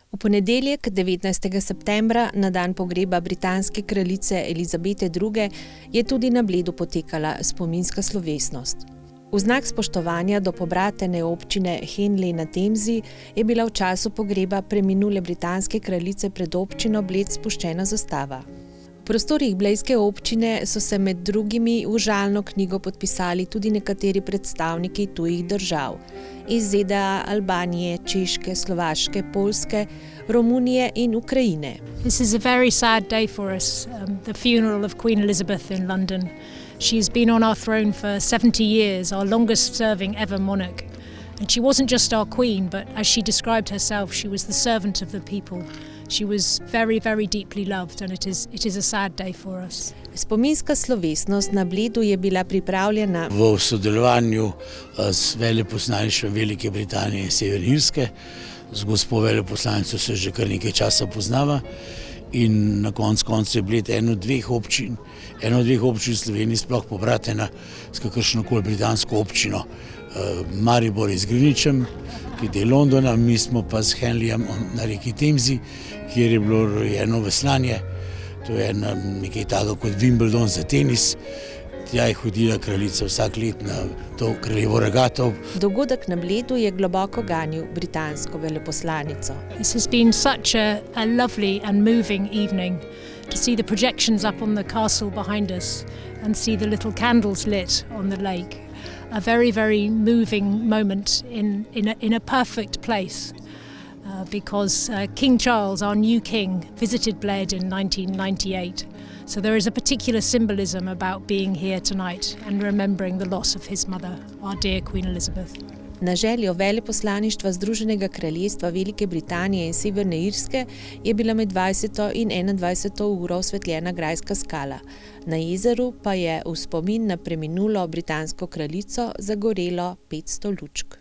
V ponedeljek, 19. septembra, na dan pogreba britanske kraljice Elizabete II., je tudi na Bledu potekala spominska slovesnost. V znak spoštovanja do pobratene občine Henley na Temzi je bila v času pogreba preminule britanske kraljice pred občino Bled spuščena zastava. V prostorih blejske občine so se med drugimi v žalno knjigo podpisali tudi nekateri predstavniki tujih držav iz ZDA, Albanije, Češke, Slovaške, Poljske, Romunije in Ukrajine. This is a very sad day for us, the funeral of Queen Elizabeth in London. She's been on our throne for 70 years, our longest serving ever monarch. And she wasn't just our queen, but as she described herself, she was the servant of the people. She was very, very deeply loved, and it is a sad day for us. Spominska slovesnost na Bledu je bila pripravljena v sodelovanju s veleposlaništvom Velike Britanije in Severne Irske. Z gospo veleposlanico se že kar nekaj časa poznava in na koncu je Bled eno od dveh občin v Sloveniji sploh pobratena s kakršnokoli britansko občino. Maribor je z Greenwichom, ki je del Londona, mi smo pa s Henleyjem na reki Temzi, kjer je bilo rojeno veslanje. To je nekaj tako kot Wimbledon za tenis. Tja je hodila kraljica vsak let na to kraljevo regato. Dogodek na Bledu je globoko ganil britansko veleposlanico. This has been such a lovely and moving evening to see the projections up on the castle behind us and see the little candles lit on the lake. A very, very moving moment in a perfect place. Because King Charles, our new king, visited Bled in 1998. So there is a particular symbolism about being here tonight and remembering the loss of his mother, our dear Queen Elizabeth. Na željo veleposlaništva Združenega kraljestva Velike Britanije in Severne Irske je bila med 20. in 21. uro osvetljena grajska skala. Na jezeru pa je v spomin na preminulo britansko kraljico zagorelo 500 lučk.